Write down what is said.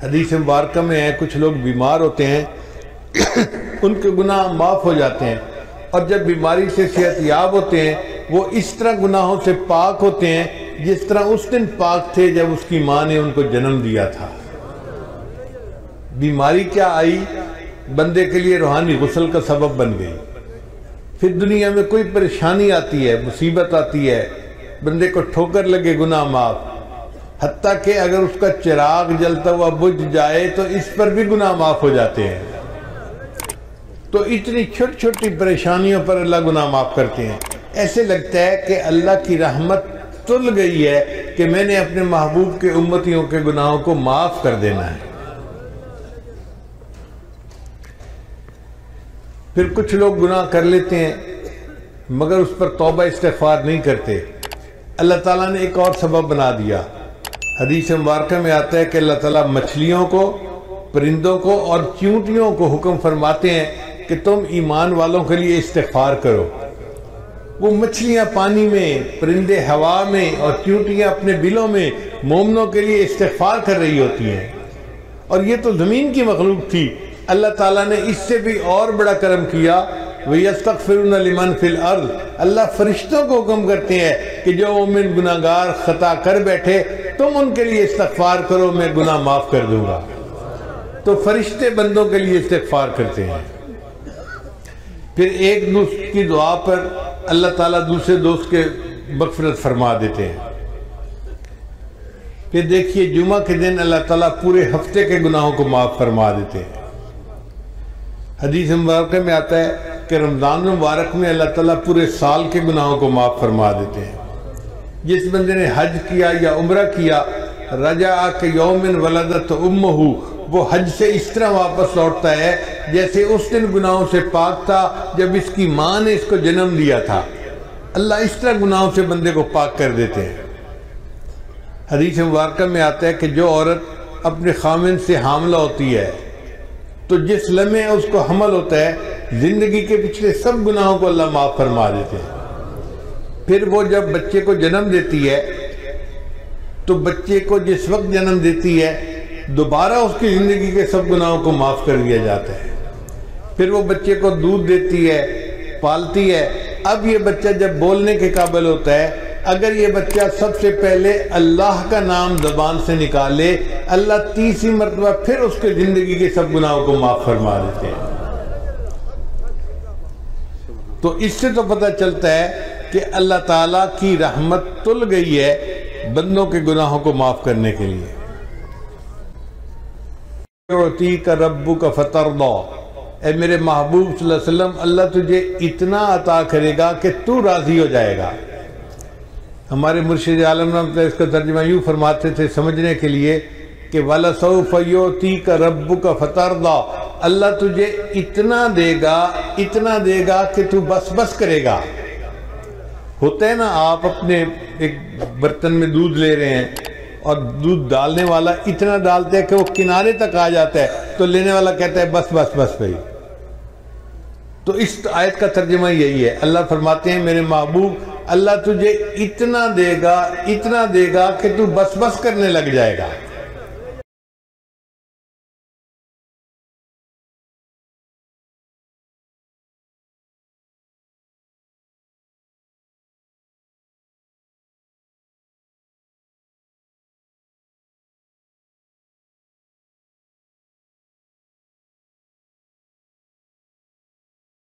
حدیث مبارکہ میں ہے کچھ لوگ بیمار ہوتے ہیں ان کے گناہ معاف ہو جاتے ہیں، اور جب بیماری سے صحت یاب ہوتے ہیں وہ اس طرح گناہوں سے پاک ہوتے ہیں جس طرح اس دن پاک تھے جب اس کی ماں نے ان کو جنم دیا تھا۔ بیماری کیا آئی؟ بندے کے لیے روحانی غسل کا سبب بن گئی۔ پھر دنیا میں کوئی پریشانی آتی ہے، مصیبت آتی ہے، بندے کو ٹھوکر لگے، گناہ معاف، حتیٰ کہ اگر اس کا چراغ جلتا ہوا بجھ جائے تو اس پر بھی گناہ معاف ہو جاتے ہیں۔ تو اتنی چھوٹی چھوٹی پریشانیوں پر اللہ گناہ معاف کرتے ہیں۔ ایسے لگتا ہے کہ اللہ کی رحمت تل گئی ہے کہ میں نے اپنے محبوب کے امتیوں کے گناہوں کو معاف کر دینا ہے۔ پھر کچھ لوگ گناہ کر لیتے ہیں مگر اس پر توبہ استغفار نہیں کرتے۔ اللہ تعالیٰ نے ایک اور سبب بنا دیا۔ حدیث مبارکہ میں آتا ہے کہ اللہ تعالیٰ مچھلیوں کو، پرندوں کو اور چیونٹیوں کو حکم فرماتے ہیں کہ تم ایمان والوں کے لیے استغفار کرو۔ وہ مچھلیاں پانی میں، پرندے ہوا میں اور چیونٹیاں اپنے بلوں میں مومنوں کے لیے استغفار کر رہی ہوتی ہیں، اور یہ تو زمین کی مخلوق تھی۔ اللہ تعالیٰ نے اس سے بھی اور بڑا کرم کیا، وَيَسْتَغْفِرُونَ لِمَنْ فِي الْأَرْضِ، اللہ فرشتوں کو حکم کرتے ہیں کہ جو مومن گناہگار خطا کر بیٹھے تم ان کے لیے استغفار کرو، میں گناہ معاف کر دوں گا۔ تو فرشتے بندوں کے لیے استغفار کرتے ہیں۔ پھر ایک دوست کی دعا پر اللہ تعالیٰ دوسرے دوست کے مغفرت فرما دیتے ہیں۔ پھر دیکھیے جمعہ کے دن اللہ تعالیٰ پورے ہفتے کے گناہوں کو معاف فرما دیتے ہیں۔ حدیث مبارکہ میں آتا ہے کہ رمضان مبارک میں اللہ تعالیٰ پورے سال کے گناہوں کو معاف فرما دیتے ہیں۔ جس بندے نے حج کیا یا عمرہ کیا، رجع کہ یوم ولدت امہ، وہ حج سے اس طرح واپس لوٹتا ہے جیسے اس دن گناہوں سے پاک تھا جب اس کی ماں نے اس کو جنم دیا تھا۔ اللہ اس طرح گناہوں سے بندے کو پاک کر دیتے ہیں۔ حدیث مبارکہ میں آتا ہے کہ جو عورت اپنے خامن سے حاملہ ہوتی ہے تو جس لمحے اس کو حمل ہوتا ہے زندگی کے پچھلے سب گناہوں کو اللہ معاف فرما دیتے ہیں۔ پھر وہ جب بچے کو جنم دیتی ہے تو بچے کو جس وقت جنم دیتی ہے دوبارہ اس کی زندگی کے سب گناہوں کو معاف کر دیا جاتا ہے۔ پھر وہ بچے کو دودھ دیتی ہے، پالتی ہے۔ اب یہ بچہ جب بولنے کے قابل ہوتا ہے، اگر یہ بچہ سب سے پہلے اللہ کا نام زبان سے نکالے، اللہ تیسری مرتبہ پھر اس کے زندگی کے سب گناہوں کو معاف فرما دیتے ہیں۔ تو اس سے تو پتہ چلتا ہے کہ اللہ تعالیٰ کی رحمت تل گئی ہے بندوں کے گناہوں کو معاف کرنے کے لیے۔ يُعْتِيكَ رَبُّكَ فَتَرْضَىٰ، اے میرے محبوب صلی اللہ علیہ وسلم، اللہ تجھے اتنا عطا کرے گا کہ تو راضی ہو جائے گا۔ ہمارے مرشد عالم رحمۃ اللہ اس کا ترجمہ یوں فرماتے تھے سمجھنے کے لیے کہ وَلَسَوْفَ يُعْتِيكَ رَبُّكَ فَتَرْضَىٰ، اللہ تجھے اتنا دے گا کہ تو بس بس کرے گا۔ ہوتا ہے نا، آپ اپنے ایک برتن میں دودھ لے رہے ہیں اور دودھ ڈالنے والا اتنا ڈالتا ہے کہ وہ کنارے تک آ جاتا ہے تو لینے والا کہتا ہے بس بس بس بھائی۔ تو اس آیت کا ترجمہ یہی ہے، اللہ فرماتے ہیں میرے محبوب اللہ تجھے اتنا دے گا کہ تو بس بس کرنے لگ جائے گا۔